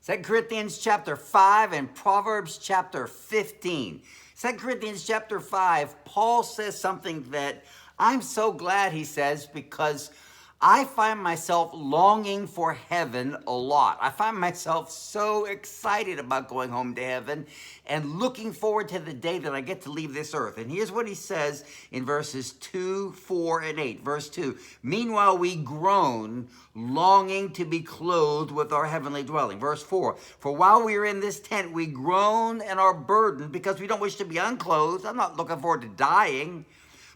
2 Corinthians chapter 5 and Proverbs chapter 15. 2 Corinthians chapter 5, Paul says something that I'm so glad he says, because I find myself longing for heaven a lot. I find myself so excited about going home to heaven and looking forward to the day that I get to leave this earth. And here's what he says in verses 2, 4, and 8. Verse 2, meanwhile we groan, longing to be clothed with our heavenly dwelling. Verse 4, for while we are in this tent, we groan and are burdened because we don't wish to be unclothed. I'm not looking forward to dying,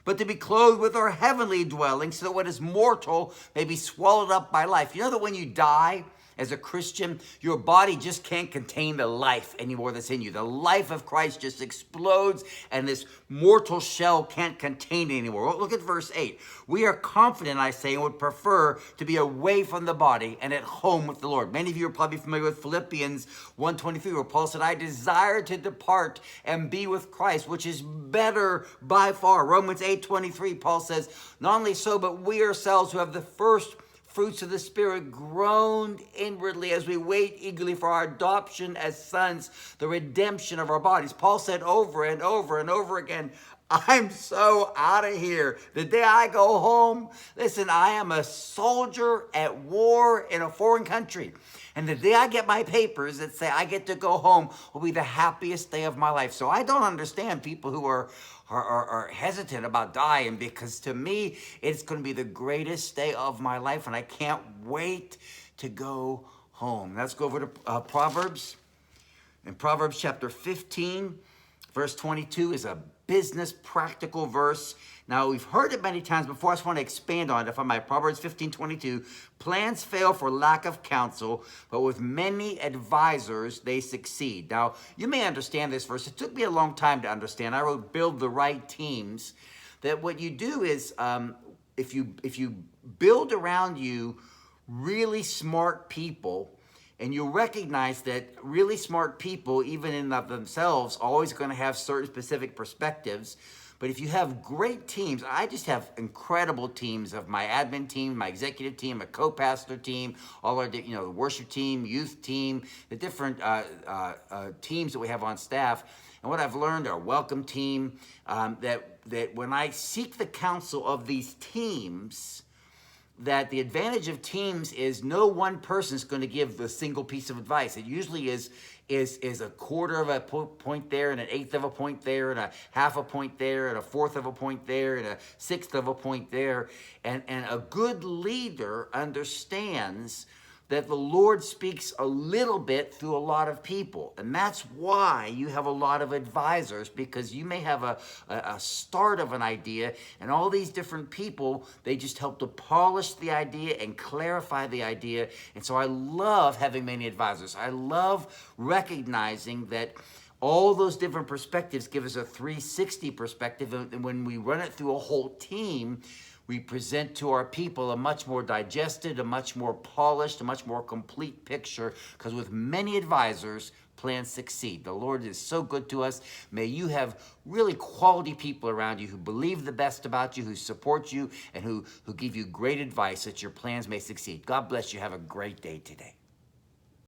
but to be clothed with our heavenly dwelling, so that what is mortal may be swallowed up by life. You know that when you die as a Christian, your body just can't contain the life anymore that's in you. The life of Christ just explodes, and this mortal shell can't contain it anymore. Look at verse 8. We are confident, I say, and would prefer to be away from the body and at home with the Lord. Many of you are probably familiar with Philippians 1:23, where Paul said, I desire to depart and be with Christ, which is better by far. Romans 8:23, Paul says, not only so, but we ourselves who have the first fruits of the Spirit groaned inwardly as we wait eagerly for our adoption as sons, the redemption of our bodies. Paul said over and over and over again, I'm so out of here. The day I go home, listen, I am a soldier at war in a foreign country. And the day I get my papers that say I get to go home will be the happiest day of my life. So I don't understand people who are hesitant about dying, because to me, it's going to be the greatest day of my life, and I can't wait to go home. Let's go over to Proverbs. In Proverbs chapter 15, verse 22 is a business practical verse. Now, we've heard it many times before. I just want to expand on it. If I might, Proverbs 15:22, plans fail for lack of counsel, but with many advisors they succeed. Now, you may understand this verse. It took me a long time to understand. I wrote Build the Right Teams. That what you do is, if you build around you really smart people, and you recognize that really smart people, even in of themselves, always going to have certain specific perspectives. But if you have great teams, I just have incredible teams of my admin team, my executive team, my co-pastor team, all our, the worship team, youth team, the different teams that we have on staff. And what I've learned, our welcome team, that when I seek the counsel of these teams, that the advantage of teams is no one person is going to give the single piece of advice. It usually is a quarter of a point there, and an eighth of a point there, and a half a point there, and a fourth of a point there, and a sixth of a point there. And a good leader understands that the Lord speaks a little bit through a lot of people. And that's why you have a lot of advisors, because you may have a start of an idea, and all these different people, they just help to polish the idea and clarify the idea. And so I love having many advisors. I love recognizing that all those different perspectives give us a 360 perspective. And when we run it through a whole team, we present to our people a much more digested, a much more polished, a much more complete picture, because with many advisors, plans succeed. The Lord is so good to us. May you have really quality people around you who believe the best about you, who support you, and who give you great advice that your plans may succeed. God bless you. Have a great day today.